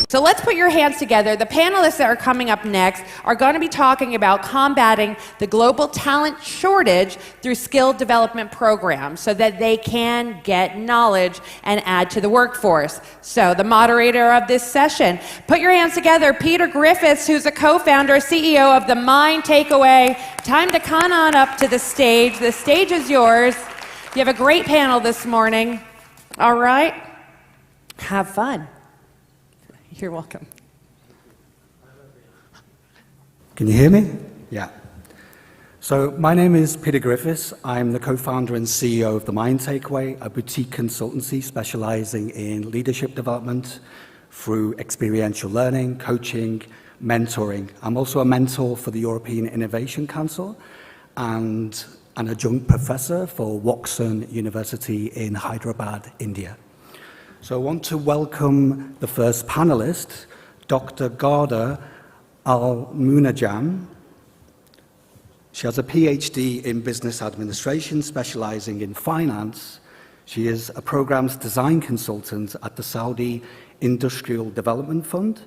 So let's put your hands together. The panelists that are coming up next are going to be talking about combating the global talent shortage through skill development programs so that they can get knowledge and add to the workforce. So the moderator of this session, put your hands together, Peter Griffiths, who's a co-founder, CEO of the Mind Takeaway. Time to come on up to the stage. The stage is yours. You have a great panel this morning. All right? Have fun. You're welcome. Can you hear me? Yeah. So my name is Peter Griffiths. I'm the co-founder and CEO of the Mind Takeaway, a boutique consultancy specializing in leadership development through experiential learning, coaching, mentoring. I'm also a mentor for the European Innovation Council and an adjunct professor for Watson University in Hyderabad, India. So I want to welcome the first panelist, Dr. Garda Al-Munajjam. She has a PhD in business administration, specializing in finance. She is a programs design consultant at the Saudi Industrial Development Fund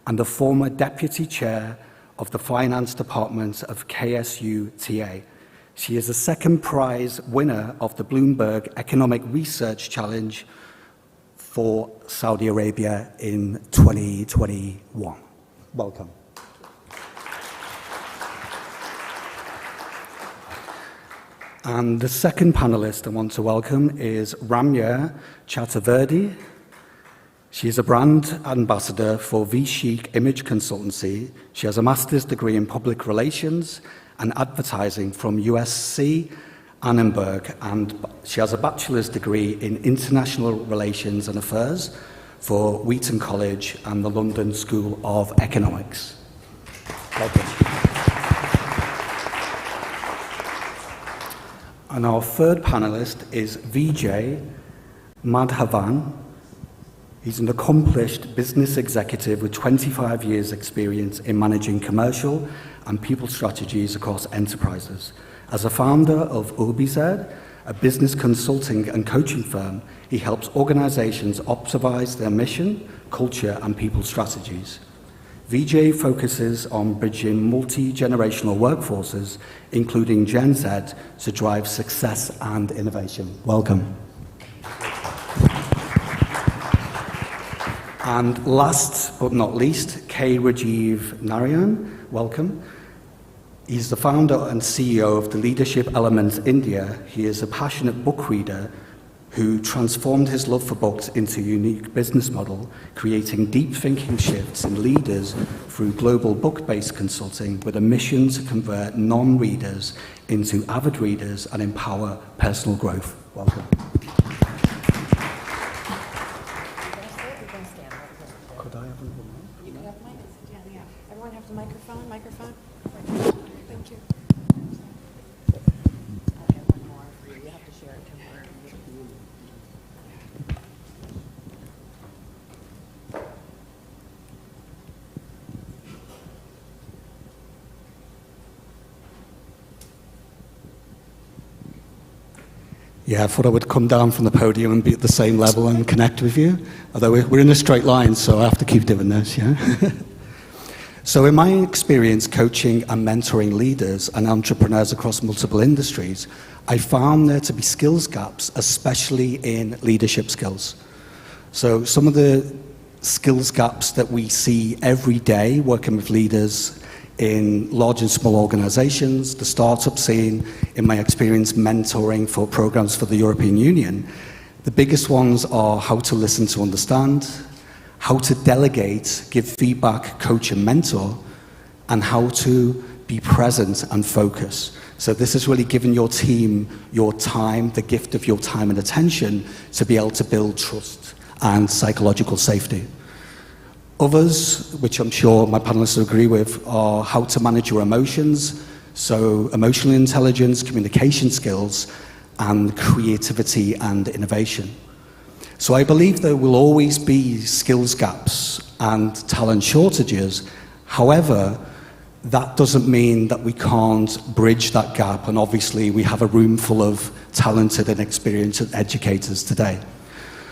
and the former deputy chair of the finance department of KSUTA. She is a second prize winner of the Bloomberg Economic Research Challenge for Saudi Arabia in 2021. Welcome. And the second panelist I want to welcome is Ramya Chaturvedi. She is a brand ambassador for V-Chic Image Consultancy. She has a master's degree in public relations and advertising from USC Annenberg, and she has a bachelor's degree in international relations and affairs for Wheaton College and the London School of Economics. Welcome. And our third panelist is Vijay Madhavan. He's an accomplished business executive with 25 years experience in managing commercial and people strategies across enterprises. As a founder of Urbized, a business consulting and coaching firm, he helps organizations optimize their mission, culture, and people strategies. Vijay focuses on bridging multi-generational workforces, including Gen Z, to drive success and innovation. Welcome. And last but not least, K. Rajiv Narayan. Welcome. He's the founder and CEO of the Leadership Elements India. He is a passionate book reader who transformed his love for books into a unique business model, creating deep thinking shifts in leaders through global book-based consulting with a mission to convert non-readers into avid readers and empower personal growth. Welcome. Could I have a mic? You can have a mic. Yeah. Everyone have the microphone? Thank you. I have one more for you. You have to share it temporarily. Yeah, I thought I would come down from the podium and be at the same level and connect with you. Although we're in a straight line, so I have to keep doing this, yeah? So in my experience coaching and mentoring leaders and entrepreneurs across multiple industries, I found there to be skills gaps, especially in leadership skills. So some of the skills gaps that we see every day working with leaders in large and small organizations, the startup scene, in my experience mentoring for programs for the European Union, the biggest ones are how to listen to understand, how to delegate, give feedback, coach and mentor, and how to be present and focus. So this is really giving your team your time, the gift of your time and attention to be able to build trust and psychological safety. Others, which I'm sure my panelists will agree with, are how to manage your emotions, so emotional intelligence, communication skills, and creativity and innovation. So I believe there will always be skills gaps and talent shortages. However, that doesn't mean that we can't bridge that gap, and obviously we have a room full of talented and experienced educators today.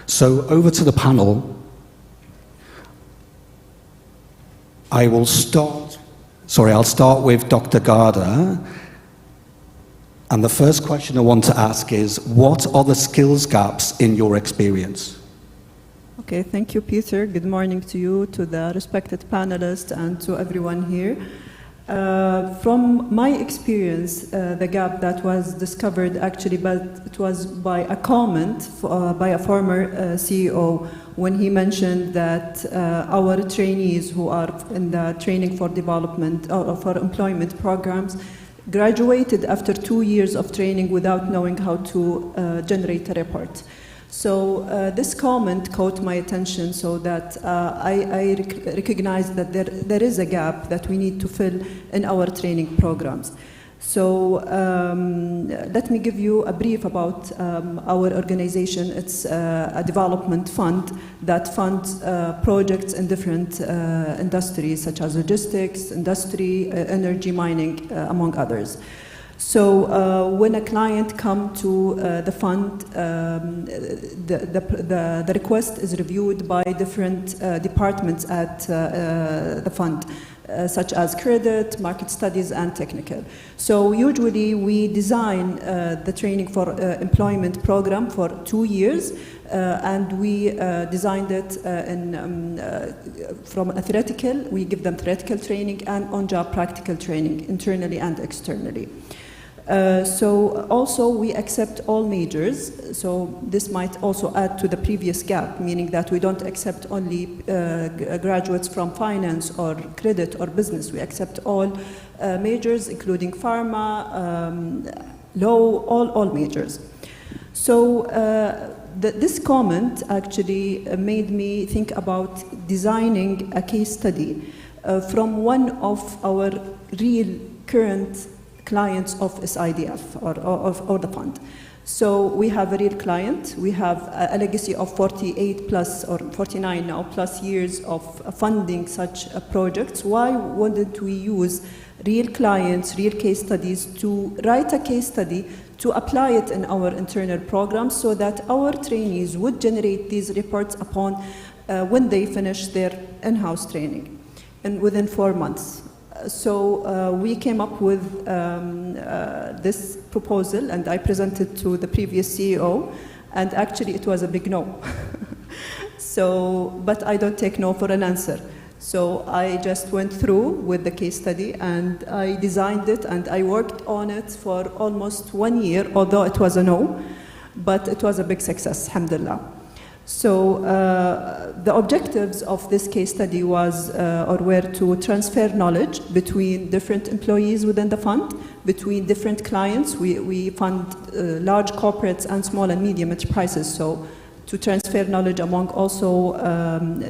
So over to the panel. I'll start with Dr. Garda. And the first question I want to ask is, what are the skills gaps in your experience? Okay, thank you, Peter. Good morning to you, to the respected panelists, and to everyone here. From my experience, the gap that was discovered actually, but it was by a comment by a former CEO when he mentioned that our trainees who are in the training for development or for employment programs graduated after 2 years of training without knowing how to generate a report. So this comment caught my attention, so that I recognized that there is a gap that we need to fill in our training programs. So let me give you a brief about our organization. It's a development fund that funds projects in different industries, such as logistics, industry, energy, mining, among others. So when a client comes to the fund, the request is reviewed by different departments at the fund, such as credit, market studies, and technical. So usually we design the training for employment program for 2 years, and we designed it from a theoretical, we give them theoretical training and on-job practical training, internally and externally. So also we accept all majors, so this might also add to the previous gap, meaning that we don't accept only graduates from finance or credit or business. We accept all majors, including pharma, law, all majors. So this comment actually made me think about designing a case study from one of our real current clients of SIDF or the fund. So we have a real client. We have a legacy of 48 plus or 49 now plus years of funding such projects. Why wouldn't we use real clients, real case studies to write a case study to apply it in our internal programs so that our trainees would generate these reports upon when they finish their in-house training and within 4 months. So we came up with this proposal, and I presented to the previous CEO, and actually it was a big no. So, but I don't take no for an answer. So I just went through with the case study, and I designed it, and I worked on it for almost 1 year, although it was a no, but it was a big success, alhamdulillah. So the objectives of this case study were to transfer knowledge between different employees within the fund, between different clients. We fund large corporates and small and medium enterprises, so to transfer knowledge among also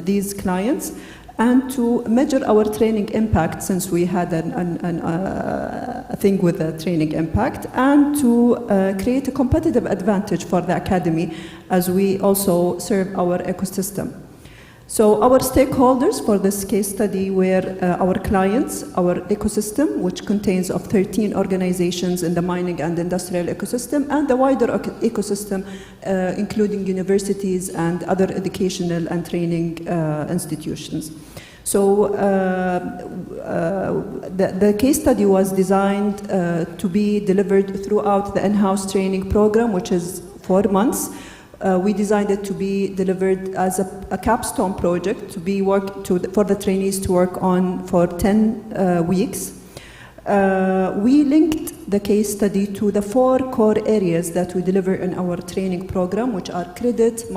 these clients, and to measure our training impact, since we had a thing with the training impact, and to create a competitive advantage for the academy as we also serve our ecosystem. So our stakeholders for this case study were our clients, our ecosystem, which contains of 13 organizations in the mining and industrial ecosystem, and the wider ecosystem, including universities and other educational and training institutions. So the case study was designed to be delivered throughout the in-house training program, which is 4 months. We designed it to be delivered as a capstone project to be for the trainees to work on for 10 weeks. We linked the case study to the 4 core areas that we deliver in our training program, which are credit,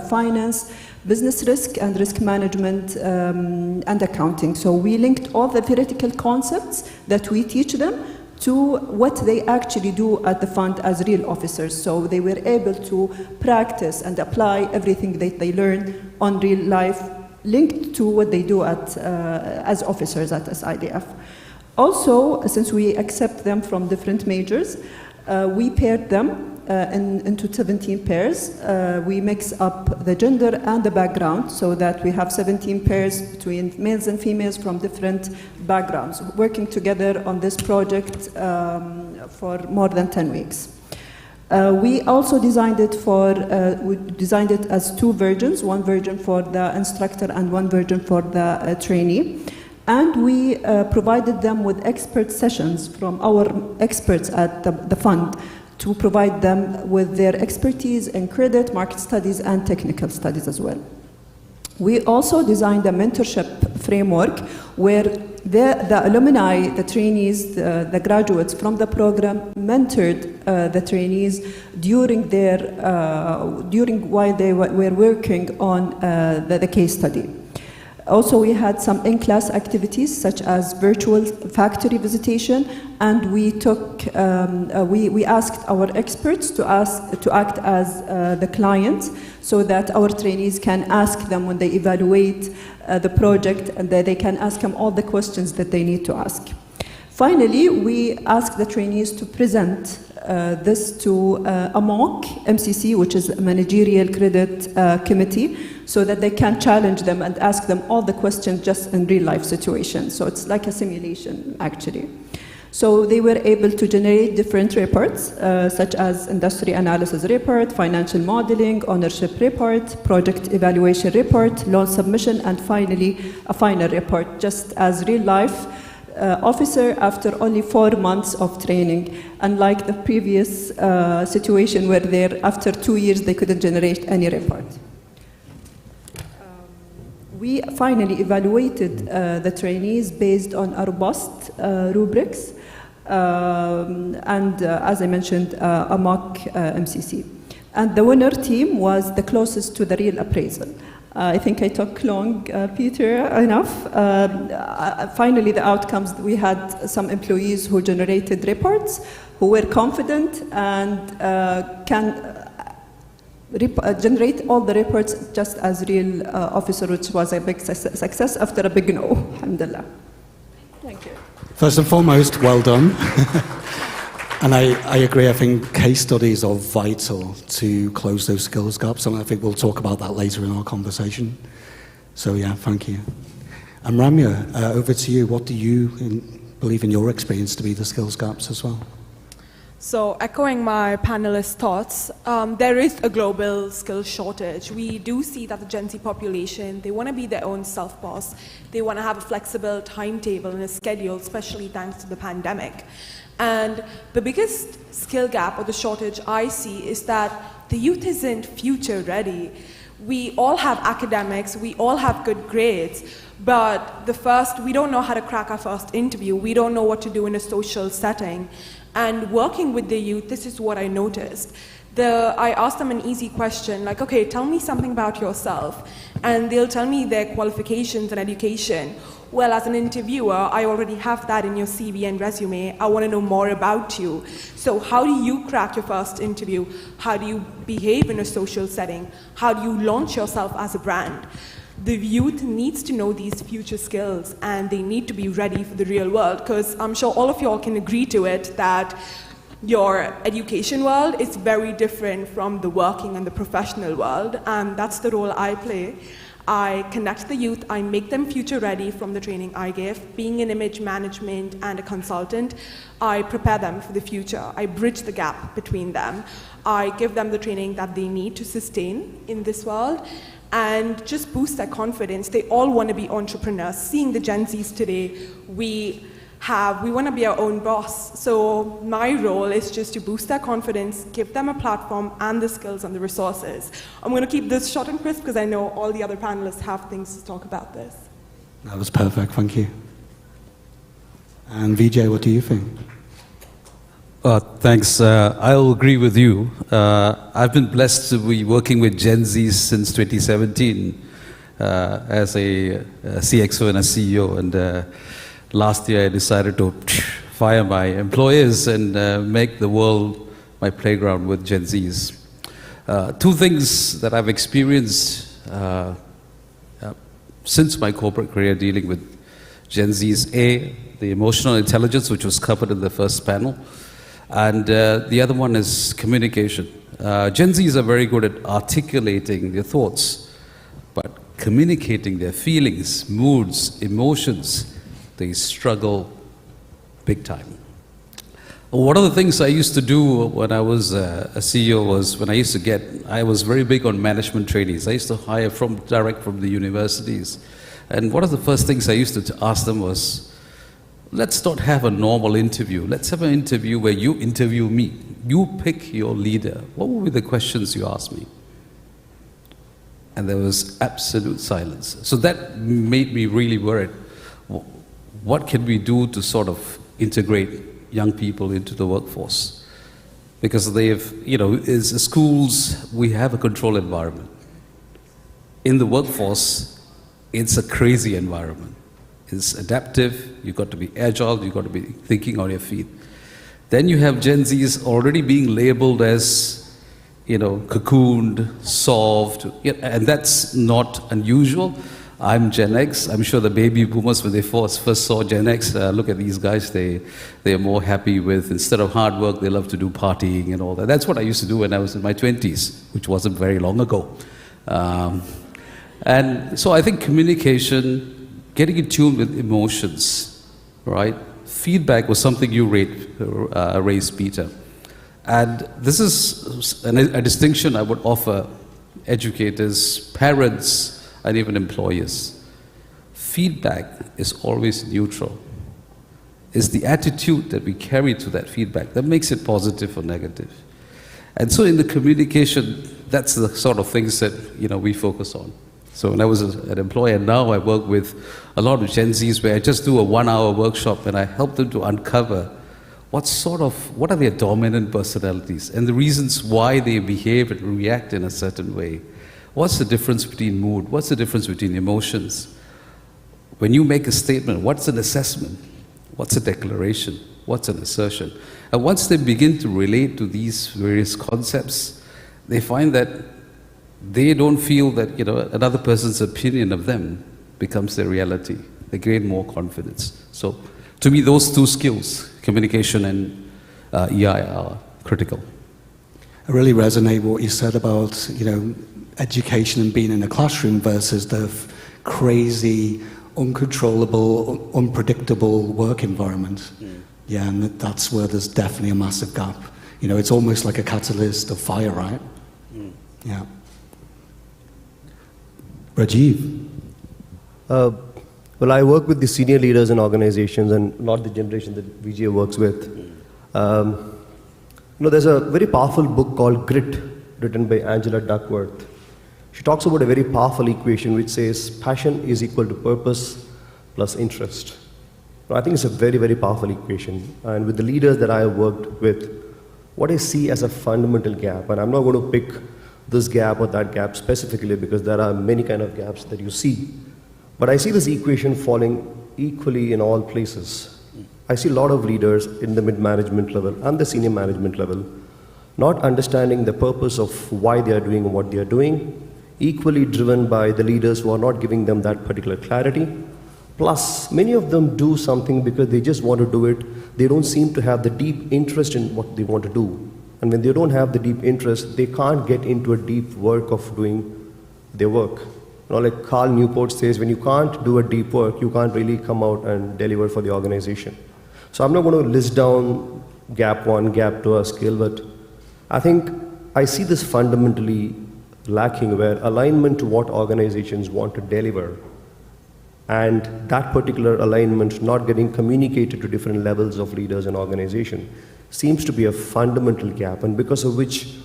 finance, business risk and risk management, and accounting. So we linked all the theoretical concepts that we teach them to what they actually do at the fund as real officers. So they were able to practice and apply everything that they learned on real life, linked to what they do as officers at SIDF. Also, since we accept them from different majors, we paired them into 17 pairs. We mix up the gender and the background so that we have 17 pairs between males and females from different backgrounds, working together on this project for more than 10 weeks. We also designed it as two versions, one version for the instructor and one version for the trainee. And we provided them with expert sessions from our experts at the fund to provide them with their expertise in credit, market studies, and technical studies as well. We also designed a mentorship framework where the alumni, the trainees, the graduates from the program mentored the trainees during while they were working on the case study. Also, we had some in-class activities such as virtual factory visitation, and we asked our experts to act as the clients, so that our trainees can ask them when they evaluate the project, and that they can ask them all the questions that they need to ask. Finally, we asked the trainees to present this to a MOC, MCC, which is a Managerial Credit Committee, so that they can challenge them and ask them all the questions just in real life situations. So it's like a simulation, actually. So they were able to generate different reports, such as industry analysis report, financial modeling, ownership report, project evaluation report, loan submission, and finally a final report, just as real life officer after only 4 months of training, unlike the previous situation where after 2 years they couldn't generate any report. We finally evaluated the trainees based on a robust rubrics and, as I mentioned, a mock MCC. And the winner team was the closest to the real appraisal. I think I took long, Peter, enough. Finally, the outcomes, we had some employees who generated reports, who were confident and can generate all the reports just as real officer, which was a big success after a big no, alhamdulillah. Thank you. First and foremost, well done. And I agree, I think case studies are vital to close those skills gaps, and I think we'll talk about that later in our conversation. So yeah, thank you. And Ramya, over to you. What do you believe in your experience to be the skills gaps as well? So echoing my panelists' thoughts, there is a global skills shortage. We do see that the Gen Z population, they want to be their own self-boss. They want to have a flexible timetable and a schedule, especially thanks to the pandemic. And the biggest skill gap or the shortage I see is that the youth isn't future ready. We all have academics, we all have good grades, but we don't know how to crack our first interview. We don't know what to do in a social setting. And working with the youth, this is what I noticed. I asked them an easy question, like, okay, tell me something about yourself. And they'll tell me their qualifications and education. Well, as an interviewer, I already have that in your CV and resume. I want to know more about you. So how do you crack your first interview? How do you behave in a social setting? How do you launch yourself as a brand? The youth needs to know these future skills, and they need to be ready for the real world, because I'm sure all of you all can agree to it that your education world is very different from the working and the professional world, and that's the role I play. I connect the youth, I make them future ready from the training I give. Being in image management and a consultant, I prepare them for the future. I bridge the gap between them. I give them the training that they need to sustain in this world and just boost their confidence. They all want to be entrepreneurs. Seeing the Gen Zs today, we want to be our own boss. So my role is just to boost their confidence, give them a platform and the skills and the resources. I'm going to keep this short and crisp because I know all the other panelists have things to talk about this. That was perfect, thank you. And Vijay, what do you think? Thanks. I'll agree with you. I've been blessed to be working with Gen Zs since 2017 as a CXO and a CEO. And last year I decided to fire my employers and make the world my playground with Gen Zs. Two things that I've experienced since my corporate career dealing with Gen Zs. A, the emotional intelligence, which was covered in the first panel. And the other one is communication. Gen Zs are very good at articulating their thoughts, but communicating their feelings, moods, emotions, they struggle big time. One of the things I used to do when I was a CEO was I was very big on management trainees. I used to hire direct from the universities. And one of the first things I used to ask them was, let's not have a normal interview. Let's have an interview where you interview me. You pick your leader. What would be the questions you ask me? And there was absolute silence. So that made me really worried. What can we do to sort of integrate young people into the workforce? Because as schools, we have a controlled environment. In the workforce, it's a crazy environment. It's adaptive, you've got to be agile, you've got to be thinking on your feet. Then you have Gen Zs already being labeled as, cocooned, soft, and that's not unusual. I'm Gen X. I'm sure the baby boomers, when they first saw Gen X, look at these guys, they're more happy with, instead of hard work, they love to do partying and all that. That's what I used to do when I was in my 20s, which wasn't very long ago. And so I think communication, getting in tune with emotions, right? Feedback was something you raised, Peter. And this is a distinction I would offer educators, parents, and even employers. Feedback is always neutral. It's the attitude that we carry to that feedback that makes it positive or negative. And so in the communication, that's the sort of things that we focus on. So when I was an employer, now I work with a lot of Gen Zs where I just do a 1-hour workshop and I help them to uncover what are their dominant personalities and the reasons why they behave and react in a certain way. What's the difference between mood? What's the difference between emotions? When you make a statement, what's an assessment? What's a declaration? What's an assertion? And once they begin to relate to these various concepts, they find that they don't feel that another person's opinion of them becomes their reality. They gain more confidence. So to me, those two skills, communication and EI, are critical. I really resonate with what you said about education and being in a classroom versus the crazy, uncontrollable, unpredictable work environment. Yeah, and that's where there's definitely a massive gap. It's almost like a catalyst of fire, right? Yeah. Rajiv. Well, I work with the senior leaders in organizations and not the generation that VGA works with. There's a very powerful book called Grit, written by Angela Duckworth. She talks about a very powerful equation which says passion is equal to purpose plus interest. I think it's a very, very powerful equation. And with the leaders that I have worked with, what I see as a fundamental gap, and I'm not going to pick this gap or that gap specifically because there are many kind of gaps that you see. But I see this equation falling equally in all places. I see a lot of leaders in the mid-management level and the senior management level not understanding the purpose of why they are doing what they are doing, equally driven by the leaders who are not giving them that particular clarity. Plus, many of them do something because they just want to do it. They don't seem to have the deep interest in what they want to do. And when they don't have the deep interest, they can't get into a deep work of doing their work. Like Carl Newport says, when you can't do a deep work, you can't really come out and deliver for the organization. So I'm not going to list down gap 1, gap 2 skill, but I think I see this fundamentally lacking where alignment to what organizations want to deliver and that particular alignment not getting communicated to different levels of leaders and organization seems to be a fundamental gap, and because of which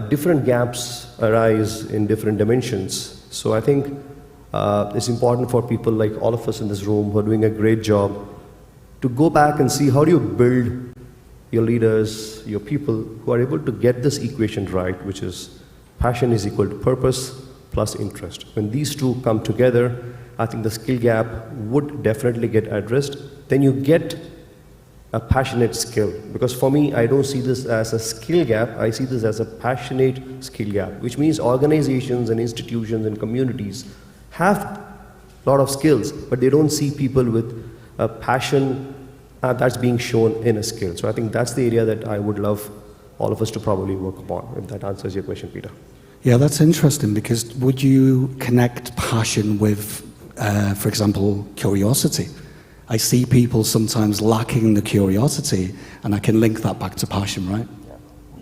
different gaps arise in different dimensions. So I think it's important for people like all of us in this room who are doing a great job to go back and see how do you build your leaders, your people who are able to get this equation right, which is passion is equal to purpose plus interest. When these two come together, I think the skill gap would definitely get addressed. Then you get a passionate skill. Because for me, I don't see this as a skill gap, I see this as a passionate skill gap, which means organizations and institutions and communities have a lot of skills, but they don't see people with a passion that's being shown in a skill. So I think that's the area that I would love all of us to probably work upon, if that answers your question, Peter. Yeah, that's interesting, because would you connect passion with, for example, curiosity? I see people sometimes lacking the curiosity, and I can link that back to passion, right?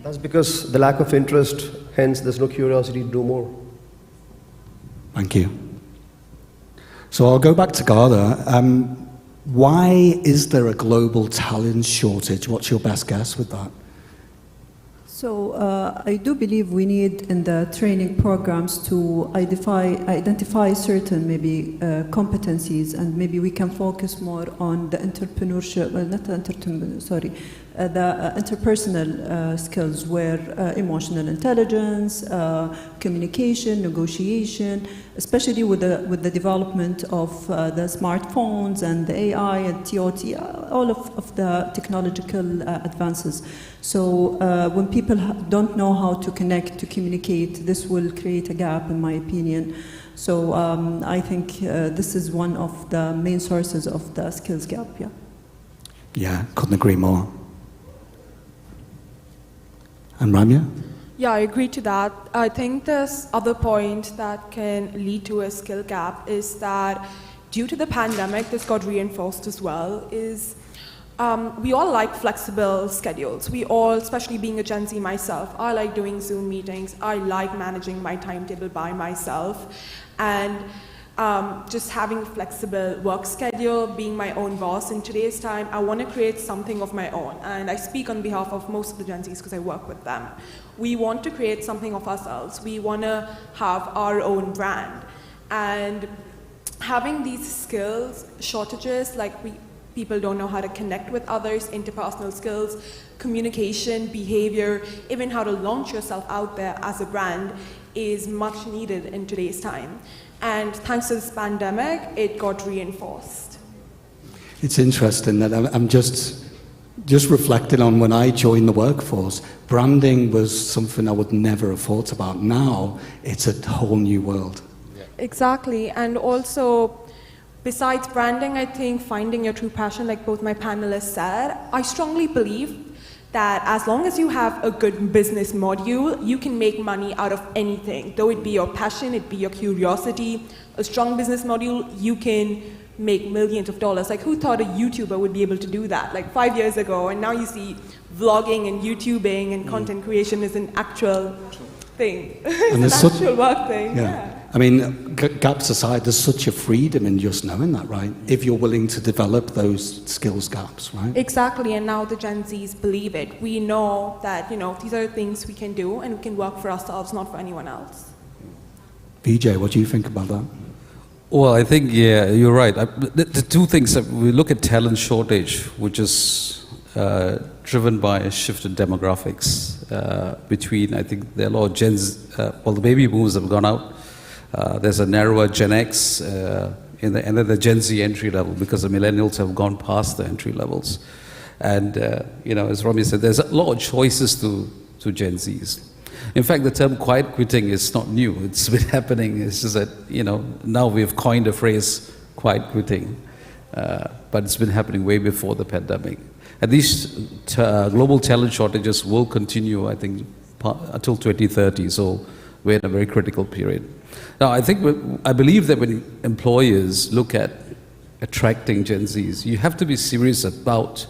That's because the lack of interest, hence there's no curiosity to do more. Thank you. So I'll go back to Garda. Why is there a global talent shortage? What's your best guess with that? So I do believe we need in the training programs to identify certain maybe competencies, and maybe we can focus more on the entrepreneurship, the interpersonal skills, where emotional intelligence, communication, negotiation, especially with the development of the smartphones and the AI and TOT, all of the technological advances. So when people don't know how to connect, to communicate, this will create a gap, in my opinion. So I think this is one of the main sources of the skills gap, yeah. Yeah, couldn't agree more. And Ramya? Yeah, I agree to that. I think this other point that can lead to a skill gap is that due to the pandemic, this got reinforced as well, is we all like flexible schedules. We all, especially being a Gen Z myself, I like doing Zoom meetings. I like managing my timetable by myself. And just having a flexible work schedule, being my own boss in today's time, I want to create something of my own. And I speak on behalf of most of the Gen Zs because I work with them. We want to create something of ourselves. We want to have our own brand. And having these skills shortages, like people don't know how to connect with others, interpersonal skills, communication, behavior, even how to launch yourself out there as a brand is much needed in today's time. And thanks to this pandemic, it got reinforced. It's interesting that I'm just reflecting on when I joined the workforce. Branding was something I would never have thought about. Now, it's a whole new world. Exactly, and also, besides branding, I think finding your true passion, like both my panelists said, I strongly believe that as long as you have a good business module, you can make money out of anything. Though it be your passion, it be your curiosity, a strong business module, you can make millions of dollars. Like, who thought a YouTuber would be able to do that? Like 5 years ago, and now you see vlogging and YouTubing and content creation is an actual thing. It's an actual work thing. Yeah. I mean, gaps aside, there's such a freedom in just knowing that, right? If you're willing to develop those skills gaps, right? Exactly, and now the Gen Zs believe it. We know that, these are things we can do and we can work for ourselves, not for anyone else. Vijay, what do you think about that? Well, I think, yeah, you're right. The two things, we look at talent shortage, which is driven by a shift in demographics between, I think, there are a lot of the baby boomers have gone out. There's a narrower Gen X and then the Gen Z entry level, because the millennials have gone past the entry levels. And, as Rami said, there's a lot of choices to Gen Zs. In fact, the term quiet quitting is not new. It's been happening. It's just that, now we've coined the phrase quiet quitting. But it's been happening way before the pandemic. And these global talent shortages will continue, I think, until 2030. So we're in a very critical period. Now, I believe that when employers look at attracting Gen Zs, you have to be serious about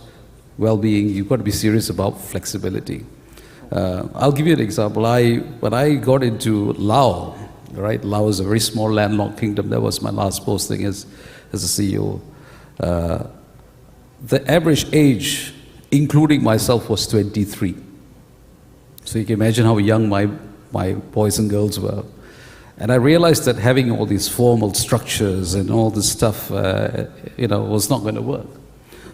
well-being. You've got to be serious about flexibility. I'll give you an example. When I got into Laos, right? Laos is a very small landlocked kingdom. That was my last posting as a CEO. The average age, including myself, was 23. So you can imagine how young my boys and girls were. And I realized that having all these formal structures and all this stuff, was not going to work.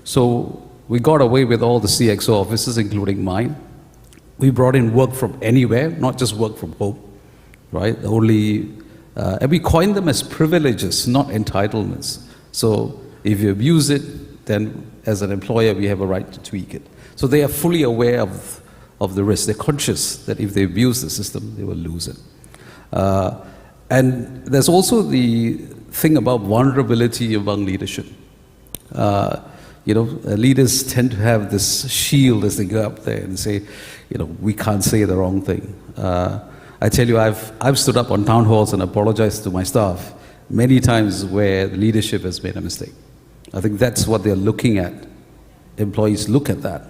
So we got away with all the CXO offices, including mine. We brought in work from anywhere, not just work from home, right? And we coined them as privileges, not entitlements. So if you abuse it, then as an employer, we have a right to tweak it. So they are fully aware of the risk. They're conscious that if they abuse the system, they will lose it. And there's also the thing about vulnerability among leadership. Leaders tend to have this shield as they go up there and say, we can't say the wrong thing. I tell you, I've stood up on town halls and apologized to my staff many times where the leadership has made a mistake. I think that's what they're looking at. Employees look at that.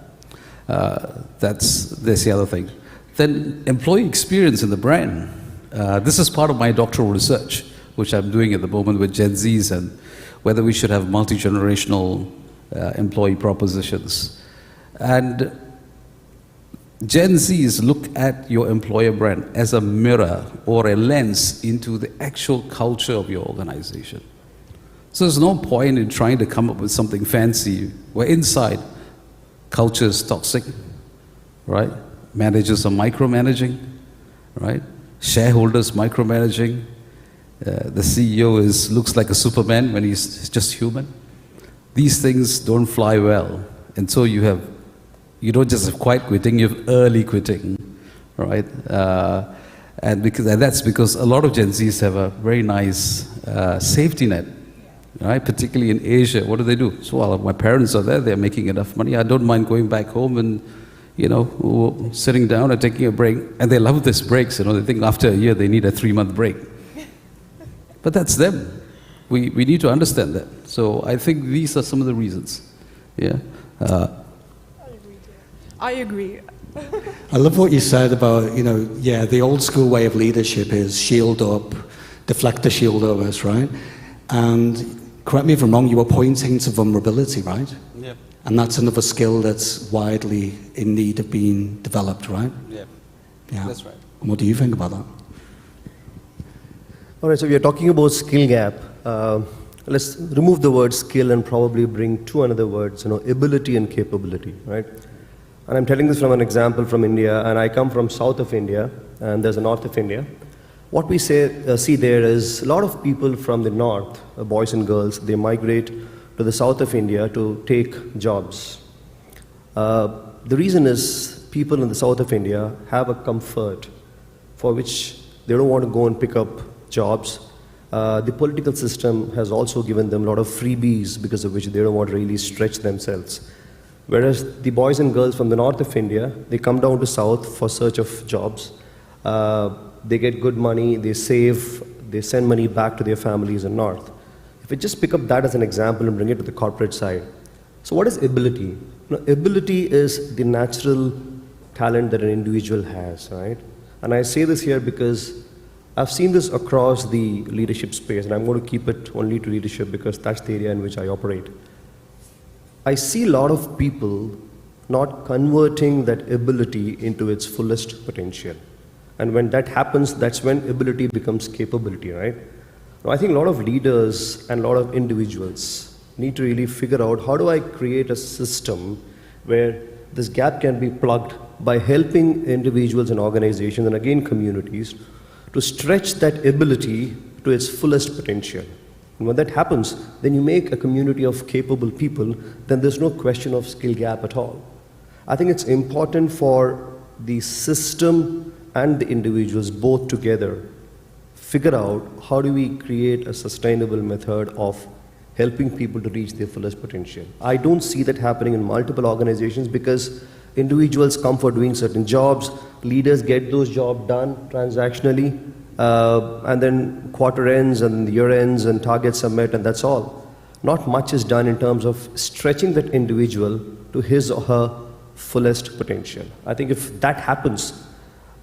That's the other thing. Then employee experience in the brand. This is part of my doctoral research, which I'm doing at the moment with Gen Zs, and whether we should have multi-generational employee propositions. And Gen Zs look at your employer brand as a mirror or a lens into the actual culture of your organization. So there's no point in trying to come up with something fancy where inside culture is toxic, right? Managers are micromanaging, right? Shareholders micromanaging. The CEO looks like a Superman when he's just human. These things don't fly well. And so you don't just have quiet quitting, you have early quitting, right? And that's because a lot of Gen Zs have a very nice safety net, right? Particularly in Asia. What do? So while my parents are there, they're making enough money. I don't mind going back home and, sitting down and taking a break. And they love these breaks, They think after a year they need a 3-month break. But that's them. We need to understand that. So I think these are some of the reasons. Yeah. I agree. I love what you said about, the old school way of leadership is shield up, deflect the shield of us, right? And correct me if I'm wrong, you were pointing to vulnerability, right? Yep. And that's another skill that's widely in need of being developed, right? Yep. Yeah. That's right. And what do you think about that? All right, so we are talking about skill gap. Let's remove the word skill and probably bring two another words, ability and capability, right? And I'm telling this from an example from India, and I come from south of India, and there's a north of India. What we see there is a lot of people from the north, boys and girls, they migrate to the south of India to take jobs. The reason is people in the south of India have a comfort for which they don't want to go and pick up jobs. The political system has also given them a lot of freebies because of which they don't want to really stretch themselves. Whereas the boys and girls from the north of India, they come down to south for search of jobs. They get good money, they save, they send money back to their families in north. If we just pick up that as an example and bring it to the corporate side. So what is ability? Ability is the natural talent that an individual has, right? And I say this here because I've seen this across the leadership space, and I'm going to keep it only to leadership because that's the area in which I operate. I see a lot of people not converting that ability into its fullest potential. And when that happens, that's when ability becomes capability, right? Now, I think a lot of leaders and a lot of individuals need to really figure out how do I create a system where this gap can be plugged by helping individuals and organizations and again communities to stretch that ability to its fullest potential. And when that happens, then you make a community of capable people, then there's no question of skill gap at all. I think it's important for the system and the individuals both together figure out how do we create a sustainable method of helping people to reach their fullest potential. I don't see that happening in multiple organizations because individuals come for doing certain jobs, leaders get those jobs done transactionally, and then quarter ends and year ends and targets are met and that's all. Not much is done in terms of stretching that individual to his or her fullest potential. I think if that happens,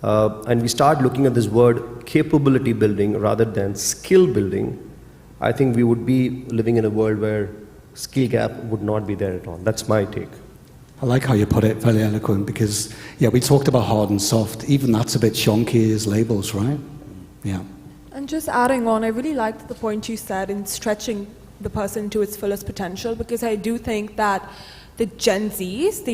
and we start looking at this word capability building rather than skill building, I think we would be living in a world where skill gap would not be there at all. That's my take. I like how you put it, very eloquent, because, we talked about hard and soft. Even that's a bit chonky as labels, right? Yeah. And just adding on, I really liked the point you said in stretching the person to its fullest potential, because I do think that the Gen Zs,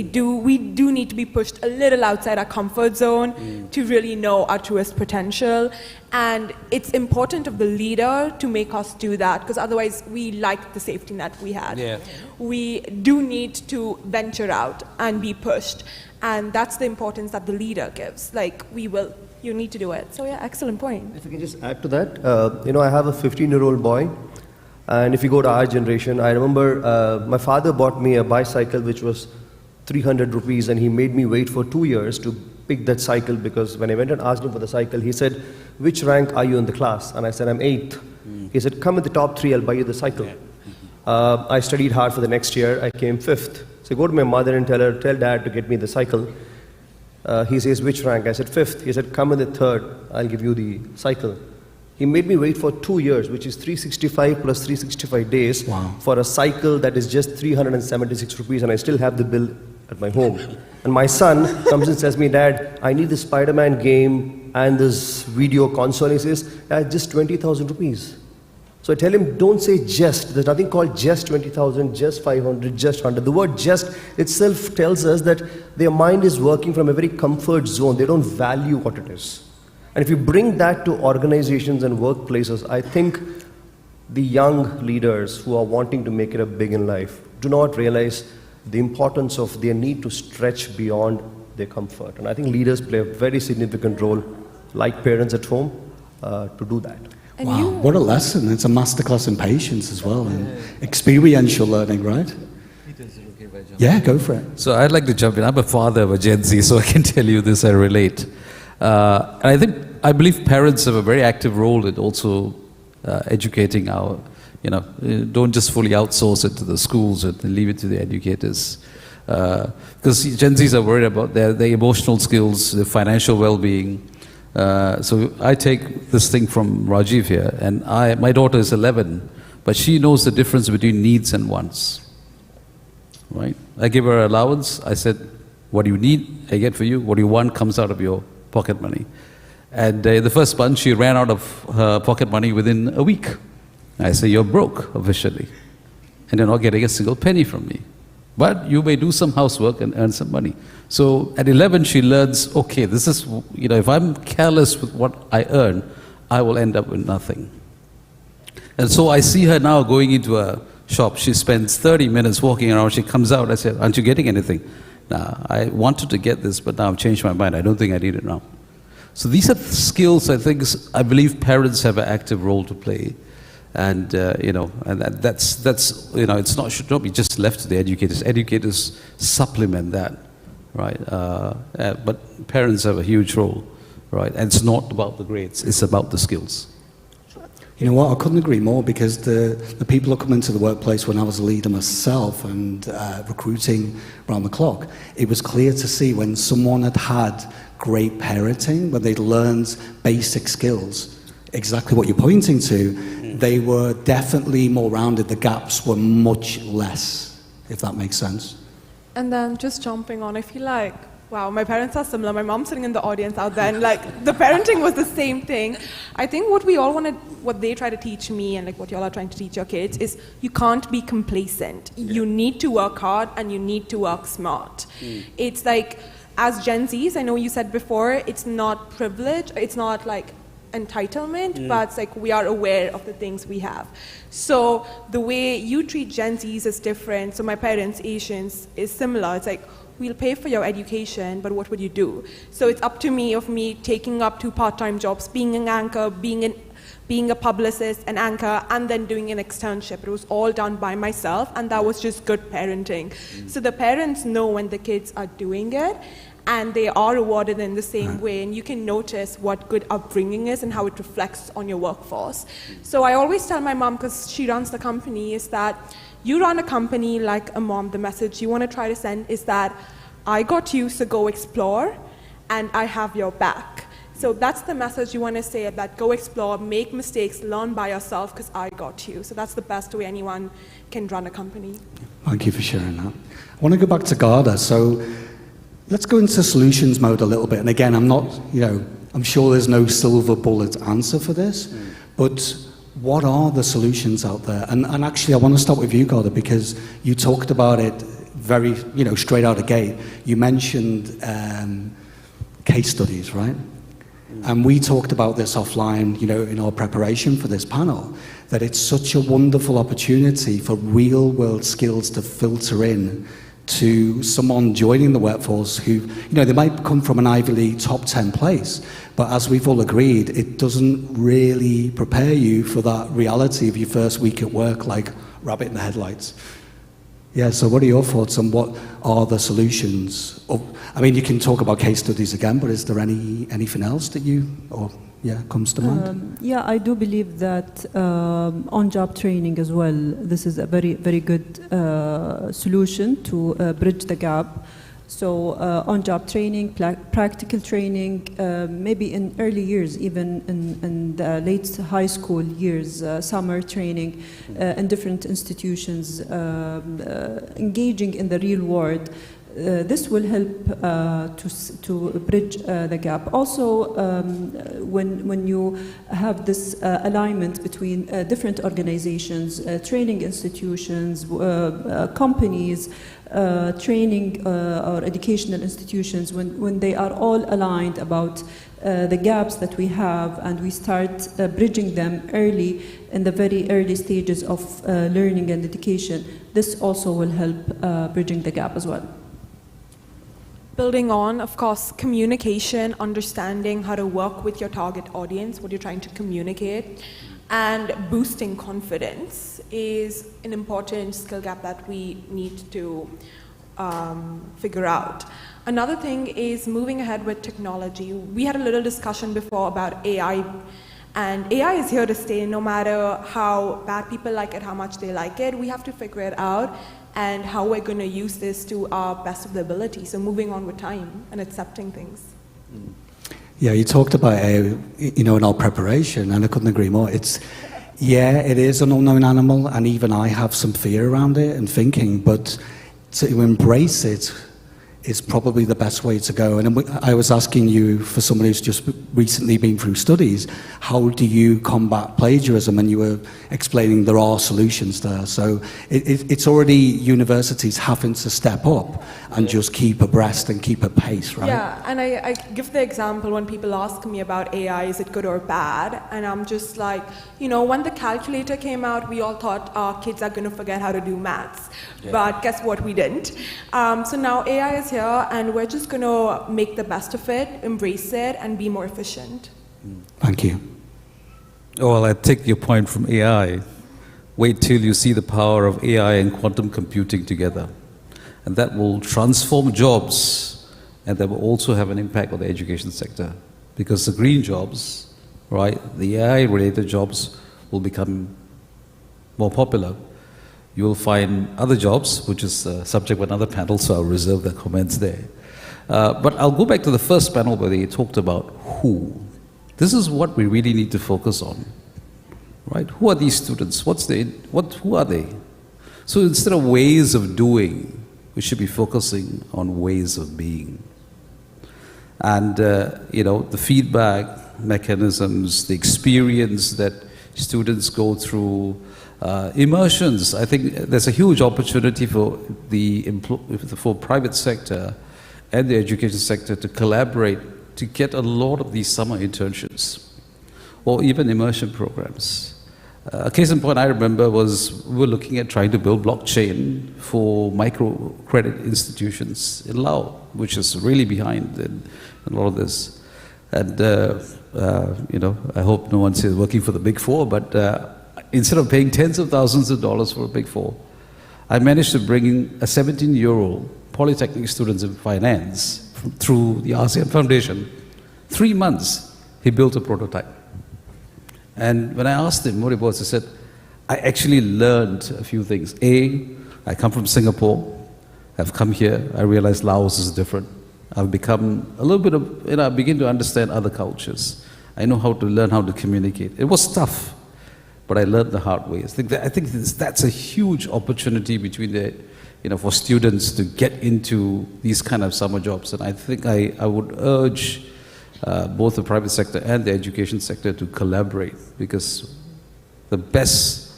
we do need to be pushed a little outside our comfort zone to really know our truest potential. And it's important of the leader to make us do that, because otherwise we like the safety net we had. Yeah. We do need to venture out and be pushed. And that's the importance that the leader gives. You need to do it. So yeah, excellent point. If I can just add to that, I have a 15-year-old boy. And if you go to our generation, I remember my father bought me a bicycle which was 300 rupees and he made me wait for 2 years to pick that cycle because when I went and asked him for the cycle, he said, "Which rank are you in the class?" And I said, "I'm 8th. He said, "Come in the top 3, I'll buy you the cycle." I studied hard for the next year. I came 5th. So I go to my mother and tell dad to get me the cycle. He says, which rank? I said, 5th. He said, come in the 3rd. I'll give you the cycle. He made me wait for 2 years, which is 365 plus 365 days for a cycle that is just 376 rupees, and I still have the bill at my home. And my son comes and says to me, Dad, I need the Spider-Man game and this video console. He says, just 20,000 rupees. So I tell him, don't say just. There's nothing called just 20,000, just 500, just 100. The word just itself tells us that their mind is working from a very comfort zone. They don't value what it is. And if you bring that to organizations and workplaces, I think the young leaders who are wanting to make it a big in life do not realize the importance of their need to stretch beyond their comfort. And I think leaders play a very significant role, like parents at home, to do that. And wow, what a lesson. It's a masterclass in patience as well, and experiential learning, right? Yeah, go for it. So I'd like to jump in. I'm a father of a Gen Z, so I can tell you this, I relate. And I believe parents have a very active role in also educating our, don't just fully outsource it to the schools and leave it to the educators. Because Gen Zs are worried about their emotional skills, their financial well-being. So I take this thing from Rajiv here, and my daughter is 11, but she knows the difference between needs and wants. Right? I give her allowance. I said, what do you need? I get for you. What do you want comes out of your pocket money. And the first month, she ran out of her pocket money within a week. I say, you're broke officially, and you're not getting a single penny from me. But you may do some housework and earn some money. So at 11, she learns, okay, this is, if I'm careless with what I earn, I will end up with nothing. And so I see her now going into a shop. She spends 30 minutes walking around. She comes out. I said, aren't you getting anything? Nah, I wanted to get this, but now I've changed my mind. I don't think I need it now. So these are skills, I believe parents have an active role to play. And, and that's it should not be just left to the educators. Educators supplement that, right? But parents have a huge role, right? And it's not about the grades, it's about the skills. You know what, I couldn't agree more, because the people who come into the workplace when I was a leader myself and recruiting around the clock, it was clear to see when someone had great parenting, when they'd learned basic skills, exactly what you're pointing to, they were definitely more rounded. The gaps were much less, if that makes sense. And then just jumping on, I feel like, wow, my parents are similar. My mom's sitting in the audience out there, and the parenting was the same thing. I think what they try to teach me, and what y'all are trying to teach your kids, is you can't be complacent. Yeah. You need to work hard, and you need to work smart. It's like, as Gen Zs, I know you said before, it's not privilege, it's not entitlement, but it's like we are aware of the things we have. So the way you treat Gen Zs is different. So my parents, Asians, is similar. It's like, we'll pay for your education, but what would you do? So it's up to me taking up 2 part-time jobs, being an anchor, being a publicist, an anchor, and then doing an externship. It was all done by myself, and that was just good parenting. So the parents know when the kids are doing it, and they are rewarded in the same way, and you can notice what good upbringing is and how it reflects on your workforce. So I always tell my mom, because she runs the company, is that you run a company like a mom. The message you want to try to send is that I got you, so go explore, and I have your back. So that's the message you want to say, that go explore, make mistakes, learn by yourself, because I got you. So that's the best way anyone can run a company. Thank you for sharing that. I want to go back to Garda. So let's go into solutions mode a little bit. And again, I'm sure there's no silver bullet answer for this, but what are the solutions out there? And actually, I want to start with you, Garda, because you talked about it very, straight out of the gate. You mentioned case studies, right? And we talked about this offline, in our preparation for this panel, that it's such a wonderful opportunity for real-world skills to filter in to someone joining the workforce who, they might come from an Ivy League top 10 place, but as we've all agreed, it doesn't really prepare you for that reality of your first week at work, like rabbit in the headlights. Yeah, so what are your thoughts on what are the solutions? I mean, you can talk about case studies again, but is there anything else that comes to mind? Yeah, I do believe that on-job training as well, this is a very, very good solution to bridge the gap. So on-job training, practical training, maybe in early years, even in the late high school years, summer training in different institutions, engaging in the real world. This will help to bridge the gap. Also, when you have this alignment between different organizations, training institutions, companies, training or educational institutions, when they are all aligned about the gaps that we have, and we start bridging them early in the very early stages of learning and education, this also will help bridging the gap as well. Building on, of course, communication, understanding how to work with your target audience, what you're trying to communicate, and boosting confidence is an important skill gap that we need to figure out. Another thing is moving ahead with technology. We had a little discussion before about AI, and AI is here to stay. No matter how bad people like it, how much they like it, we have to figure it out and how we're going to use this to our best of the ability. So moving on with time and accepting things. Yeah, you talked about in our preparation, and I couldn't agree more. It is an unknown animal, and even I have some fear around it and thinking, but to embrace it is probably the best way to go. And I was asking you, for someone who's just recently been through studies, how do you combat plagiarism? And you were explaining there are solutions there. So it's already universities having to step up and just keep abreast and keep a pace, right? Yeah, and I give the example when people ask me about AI, is it good or bad? And I'm just like, when the calculator came out, we all thought our kids are going to forget how to do maths. Yeah. But guess what? We didn't. So now AI is here, and we're just going to make the best of it, embrace it, and be more efficient. Thank you. Well, I take your point from AI. Wait till you see the power of AI and quantum computing together. And that will transform jobs, and that will also have an impact on the education sector. Because the green jobs, right, the AI-related jobs will become more popular. You will find other jobs, which is subject of another panel, so I'll reserve the comments there. But I'll go back to the first panel where they talked about who. This is what we really need to focus on, right? Who are these students? Who are they? So instead of ways of doing, we should be focusing on ways of being. And, the feedback mechanisms, the experience that students go through, immersions. I think there's a huge opportunity for for private sector and the education sector to collaborate to get a lot of these summer internships or even immersion programs. A case in point I remember was we were looking at trying to build blockchain for microcredit institutions in Laos, which is really behind in a lot of this. And, I hope no one's here working for the Big Four, but instead of paying tens of thousands of dollars for a Big Four, I managed to bring in a 17-year-old polytechnic student in finance through the ASEAN Foundation. 3 months, he built a prototype. And when I asked him what it was, he said, I actually learned a few things. I come from Singapore. I've come here. I realized Laos is different. I've become a little bit of, I begin to understand other cultures. I know how to learn how to communicate. It was tough, but I learned the hard way. I think that's a huge opportunity between for students to get into these kind of summer jobs. And I think I would urge both the private sector and the education sector to collaborate, because the best,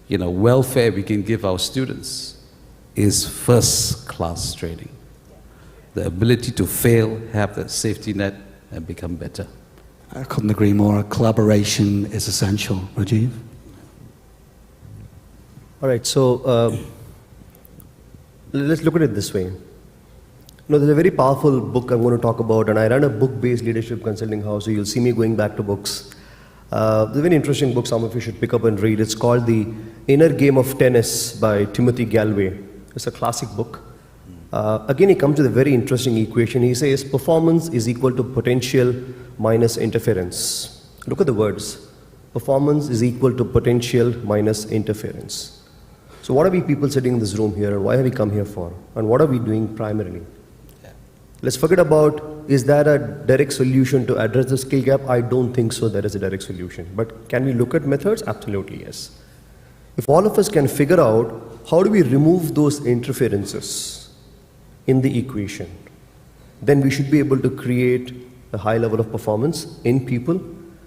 welfare we can give our students is first-class training. The ability to fail, have that safety net, and become better. I couldn't agree more. Collaboration is essential. Rajiv? All right, so let's look at it this way. There's a very powerful book I'm going to talk about, and I run a book-based leadership consulting house, so you'll see me going back to books. There's a very interesting book some of you should pick up and read. It's called The Inner Game of Tennis by Timothy Galway. It's a classic book. Again, he comes with a very interesting equation. He says performance is equal to potential minus interference. Look at the words. Performance is equal to potential minus interference. So what are we people sitting in this room here, and why have we come here for? And what are we doing primarily? Let's forget about, is there a direct solution to address the skill gap? I don't think so there is a direct solution. But can we look at methods? Absolutely, yes. If all of us can figure out how do we remove those interferences in the equation, then we should be able to create a high level of performance in people,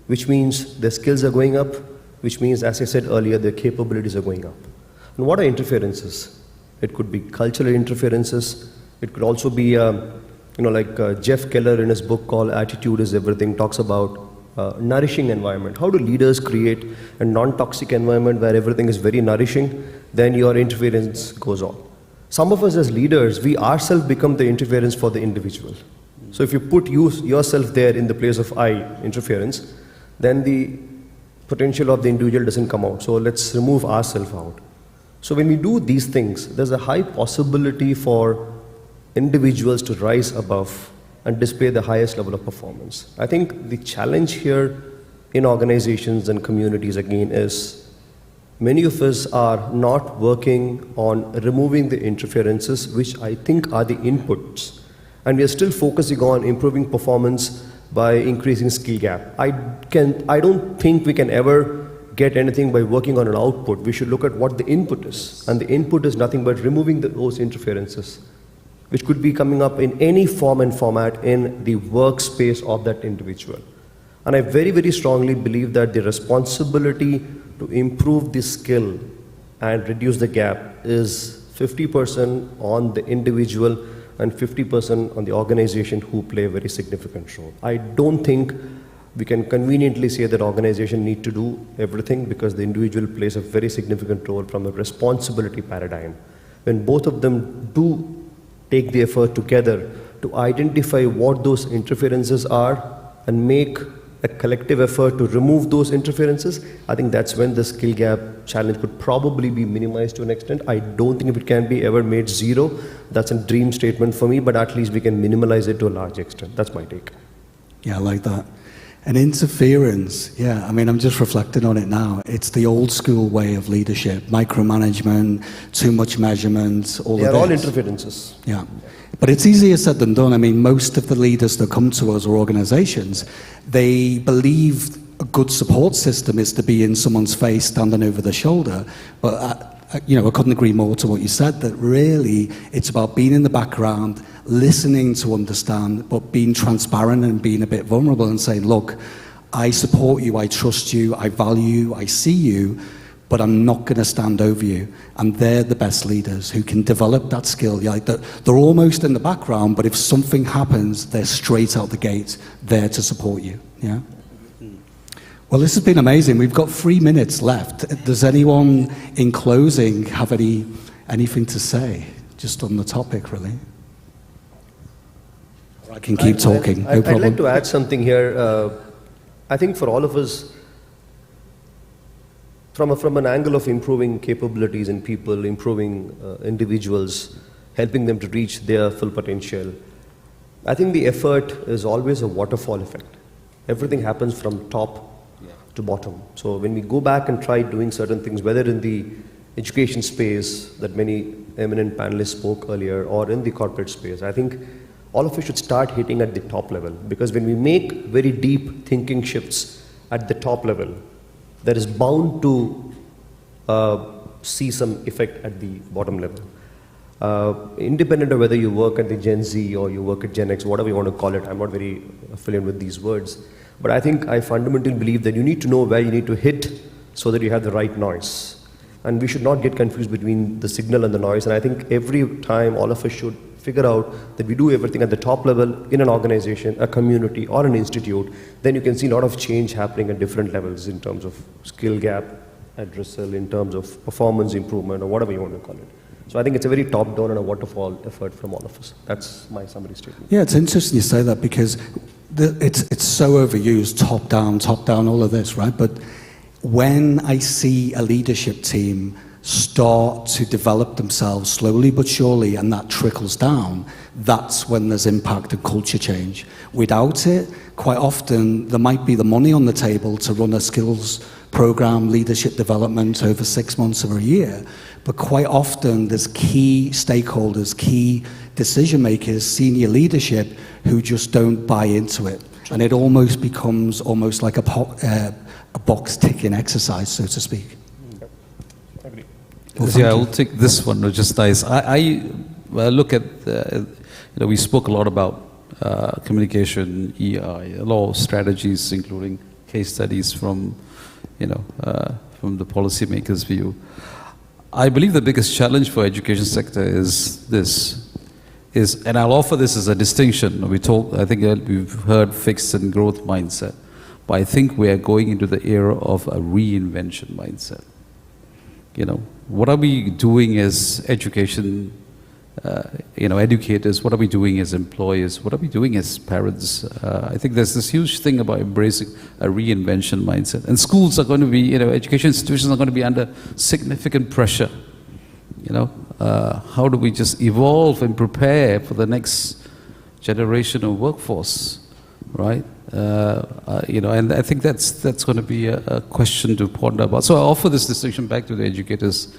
which means their skills are going up, which means, as I said earlier, their capabilities are going up. And what are interferences? It could be cultural interferences. It could also be like Jeff Keller in his book called Attitude is Everything talks about nourishing environment. How do leaders create a non-toxic environment where everything is very nourishing? Then your interference goes on. Some of us as leaders, we ourselves become the interference for the individual. So if you put yourself there in the place of I, interference, then the potential of the individual doesn't come out. So let's remove ourselves out. So when we do these things, there's a high possibility for individuals to rise above and display the highest level of performance. I think the challenge here in organizations and communities again is many of us are not working on removing the interferences, which I think are the inputs. And we are still focusing on improving performance by increasing skill gap. I don't think we can ever get anything by working on an output. We should look at what the input is. And the input is nothing but removing those interferences, which could be coming up in any form and format in the workspace of that individual. And I very, very strongly believe that the responsibility to improve the skill and reduce the gap is 50% on the individual and 50% on the organization who play a very significant role. I don't think we can conveniently say that organization need to do everything because the individual plays a very significant role from a responsibility paradigm. When both of them do take the effort together to identify what those interferences are and make a collective effort to remove those interferences, I think that's when the skill gap challenge could probably be minimized to an extent. I don't think if it can be ever made zero, that's a dream statement for me, but at least we can minimize it to a large extent. That's my take. Yeah, I like that. And interference, yeah, I mean, I'm just reflecting on it now. It's the old school way of leadership, micromanagement, too much measurement, all of this. They're all interferences. Yeah. But it's easier said than done. I mean, most of the leaders that come to us or organizations, they believe a good support system is to be in someone's face, standing over their shoulder. But, I couldn't agree more to what you said, that really it's about being in the background, listening to understand, but being transparent and being a bit vulnerable and saying, look, I support you, I trust you, I value you, I see you, but I'm not going to stand over you. And they're the best leaders who can develop that skill. Like they're almost in the background, but if something happens, they're straight out the gate there to support you. Yeah. Well, this has been amazing. We've got 3 minutes left. Does anyone, in closing, have anything to say just on the topic, really? Or I can keep talking. No problem. I'd like to add something here. I think for all of us, from an angle of improving capabilities in people, improving individuals, helping them to reach their full potential, I think the effort is always a waterfall effect. Everything happens from top to bottom. So when we go back and try doing certain things, whether in the education space that many eminent panelists spoke earlier, or in the corporate space, I think all of us should start hitting at the top level. Because when we make very deep thinking shifts at the top level, there is bound to see some effect at the bottom level. Independent of whether you work at the Gen Z or you work at Gen X, whatever you want to call it, I'm not very familiar with these words. But I fundamentally believe that you need to know where you need to hit so that you have the right noise. And we should not get confused between the signal and the noise. And I think every time all of us should figure out that we do everything at the top level in an organization, a community, or an institute, then you can see a lot of change happening at different levels in terms of skill gap addressal, in terms of performance improvement, or whatever you want to call it. So I think it's a very top-down and a waterfall effort from all of us. That's my summary statement. Yeah, it's interesting you say that because it's so overused, top down, all of this, right? But when I see a leadership team start to develop themselves slowly but surely, and that trickles down, that's when there's impact and culture change. Without it, quite often there might be the money on the table to run a skills program, leadership development over 6 months or a year, but quite often there's key stakeholders, key decision makers, senior leadership who just don't buy into it. And it almost becomes almost like a box ticking exercise, so to speak. Well, yeah, I'll take this one, which is nice. I look at, we spoke a lot about communication, EI, a lot of strategies, including case studies from, from the policymakers' view. I believe the biggest challenge for education sector is this, and I'll offer this as a distinction. I think we've heard fixed and growth mindset, but I think we are going into the era of a reinvention mindset. What are we doing as education, educators? What are we doing as employers? What are we doing as parents? I think there's this huge thing about embracing a reinvention mindset. And schools are going to be, education institutions are going to be under significant pressure. How do we just evolve and prepare for the next generation of workforce, right? And I think that's going to be a question to ponder about. So I offer this distinction back to the educators.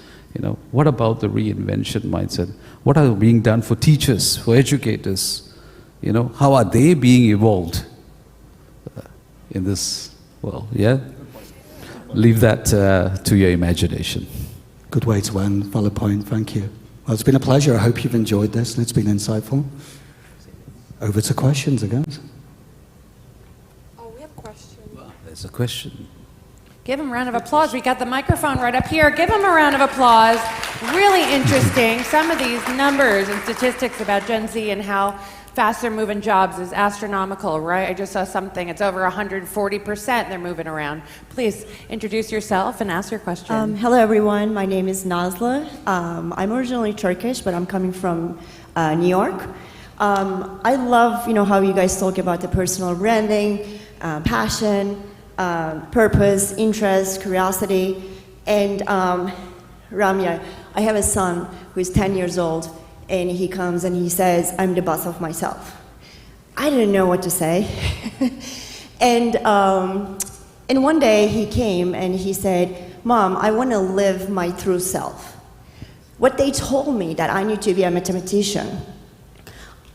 What about the reinvention mindset? What are being done for teachers, for educators? How are they being evolved in this world? Yeah? Leave that to your imagination. Good way to end. Valid point. Thank you. Well, it's been a pleasure. I hope you've enjoyed this and it's been insightful. Over to questions, I guess. There's a question. Give him a round of applause. We got the microphone right up here. Give him a round of applause. Really interesting. Some of these numbers and statistics about Gen Z and how fast they're moving jobs is astronomical, right? I just saw something. It's over 140% they're moving around. Please introduce yourself and ask your question. Hello, everyone. My name is Nazlı. I'm originally Turkish, but I'm coming from New York. I love, how you guys talk about the personal branding, passion, purpose, interest, curiosity, and Ramya, I have a son who is 10 years old, and he comes and he says, I'm the boss of myself. I didn't know what to say. and one day he came and he said, Mom, I want to live my true self. What they told me that I need to be a mathematician.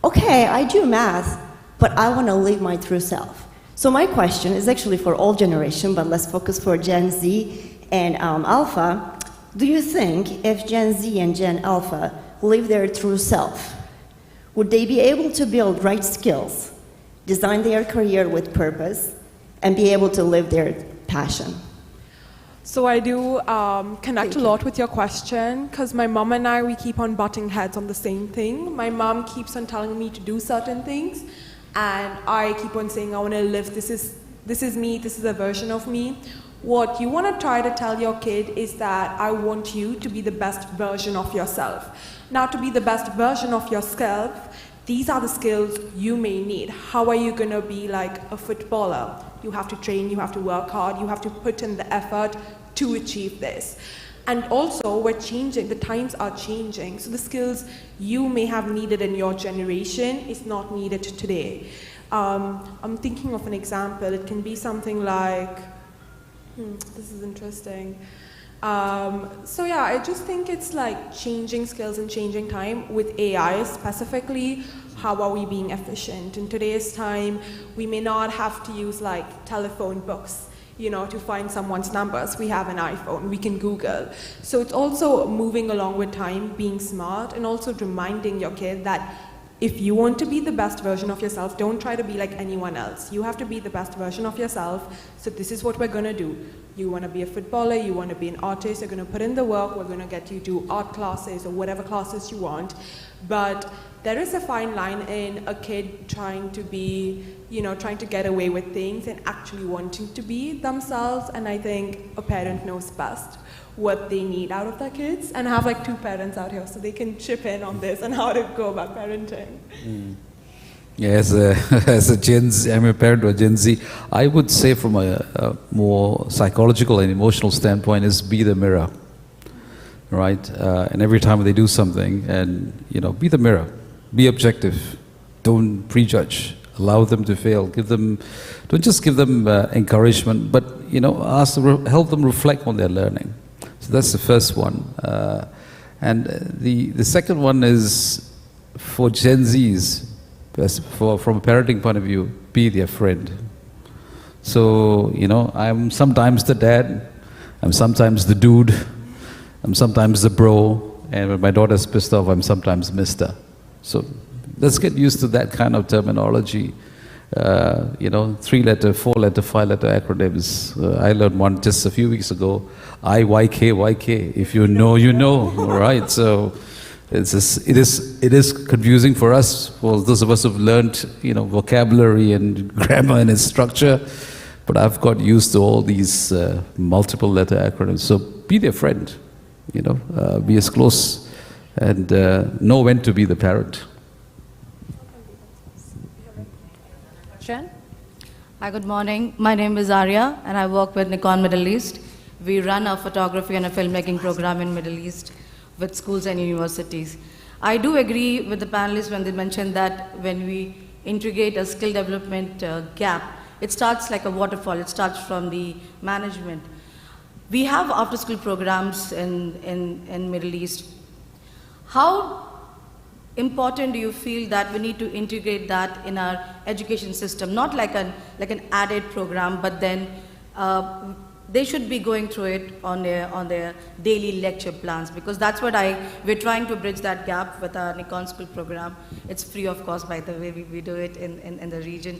Okay, I do math, but I want to live my true self. So my question is actually for all generation, but let's focus for Gen Z and Alpha. Do you think if Gen Z and Gen Alpha live their true self, would they be able to build right skills, design their career with purpose, and be able to live their passion? So I do connect a lot with your question, because my mom and I, we keep on butting heads on the same thing. My mom keeps on telling me to do certain things, and I keep on saying, I want to live, this is me, this is a version of me. What you want to try to tell your kid is that I want you to be the best version of yourself. Now, to be the best version of yourself, these are the skills you may need. How are you going to be like a footballer? You have to train, you have to work hard, you have to put in the effort to achieve this. And also, we're changing, the times are changing. So the skills you may have needed in your generation is not needed today. I'm thinking of an example. It can be something like, this is interesting. So yeah, I just think it's like changing skills and changing time. With AI specifically, how are we being efficient? In today's time, we may not have to use like telephone books, to find someone's numbers. We have an iPhone, we can Google. So it's also moving along with time, being smart, and also reminding your kid that if you want to be the best version of yourself, don't try to be like anyone else. You have to be the best version of yourself. So this is what we're going to do. You want to be a footballer, you want to be an artist, you're going to put in the work, we're going to get you to art classes or whatever classes you want. But there is a fine line in a kid trying to be, trying to get away with things and actually wanting to be themselves. And I think a parent knows best what they need out of their kids. And I have like 2 parents out here, so they can chip in on this and how to go about parenting. Yeah, as a Gen Z, I'm a parent of Gen Z. I would say from a more psychological and emotional standpoint is be the mirror. right? And every time they do something, and be the mirror, be objective, don't prejudge, allow them to fail, don't just give them encouragement, but help them reflect on their learning. So that's the first one. And the second one is for Gen Zs, from a parenting point of view, be their friend. So, I'm sometimes the dad, I'm sometimes the dude, I'm sometimes the bro, and when my daughter's pissed off, I'm sometimes Mr. So let's get used to that kind of terminology. 3-letter, 4-letter, 5-letter acronyms. I learned one just a few weeks ago. IYK. If you know, you know. All right. So it is confusing for us, for those of us who've learned vocabulary and grammar and its structure. But I've got used to all these multiple letter acronyms. So be their friend. Be as close, and know when to be the parent. Jen? Hi, good morning. My name is Arya, and I work with Nikon Middle East. We run a photography and a filmmaking program in Middle East with schools and universities. I do agree with the panelists when they mentioned that when we integrate a skill development gap, it starts like a waterfall. It starts from the management. We have after-school programs in Middle East. How important do you feel that we need to integrate that in our education system? Not like an added program, but then they should be going through it on their daily lecture plans, because that's what we're trying to bridge that gap with our Nikon School program. It's free of cost, by the way. We do it in the region.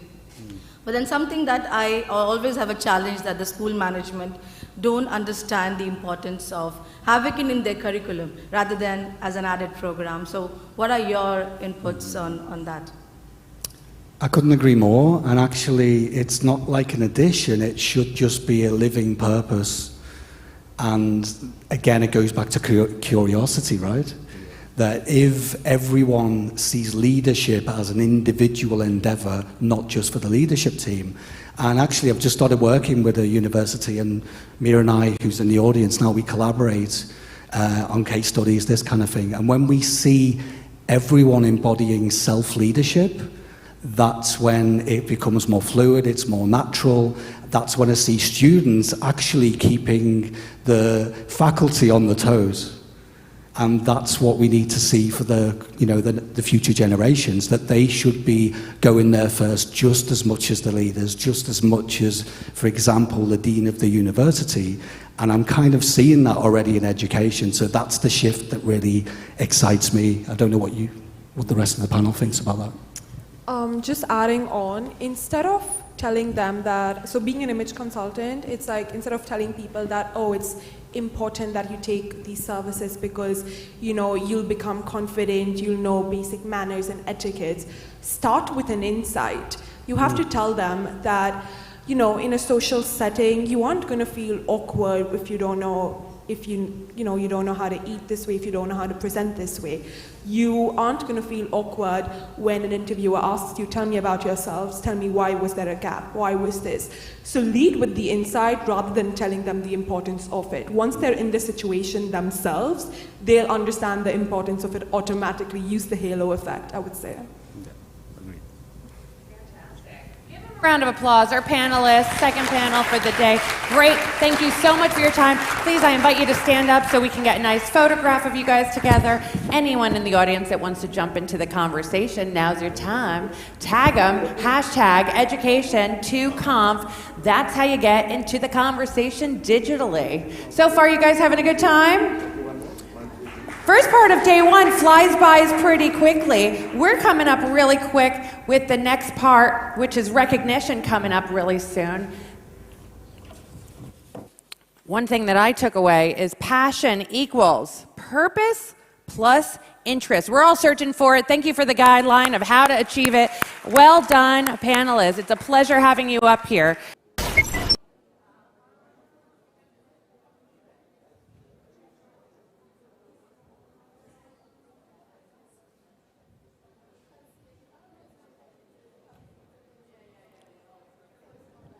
But then something that I always have a challenge, that the school management don't understand the importance of having it in their curriculum rather than as an added program. So what are your inputs on that? I couldn't agree more, and actually it's not like an addition, it should just be a living purpose. And again, it goes back to curiosity, right? That if everyone sees leadership as an individual endeavor, not just for the leadership team. And actually, I've just started working with a university, and Mira and I, who's in the audience now, we collaborate on case studies, this kind of thing. And when we see everyone embodying self-leadership, that's when it becomes more fluid, it's more natural. That's when I see students actually keeping the faculty on the toes. And that's what we need to see for the future generations, that they should be going there first just as much as the leaders, just as much as, for example, the dean of the university. And I'm kind of seeing that already in education. So that's the shift that really excites me. I don't know what the rest of the panel thinks about that. Just adding on, instead of telling them that, so being an image consultant, it's like, instead of telling people that, oh, it's important that you take these services because, you'll become confident, you'll know basic manners and etiquettes, start with an insight. You have to tell them that, in a social setting, you aren't going to feel awkward if you don't know, you don't know how to eat this way, if you don't know how to present this way. You aren't going to feel awkward when an interviewer asks you, tell me about yourselves, tell me why was there a gap, why was this? So lead with the insight rather than telling them the importance of it. Once they're in the situation themselves, they'll understand the importance of it automatically. Use the halo effect, I would say. Round of applause, our panelists, second panel for the day. Great, thank you so much for your time. Please, I invite you to stand up so we can get a nice photograph of you guys together. Anyone in the audience that wants to jump into the conversation, now's your time. Tag them, #education2conf. That's how you get into the conversation digitally. So far, you guys having a good time? First part of day one flies by pretty quickly. We're coming up really quick with the next part, which is recognition, coming up really soon. One thing that I took away is passion equals purpose plus interest. We're all searching for it. Thank you for the guideline of how to achieve it. Well done, panelists. It's a pleasure having you up here.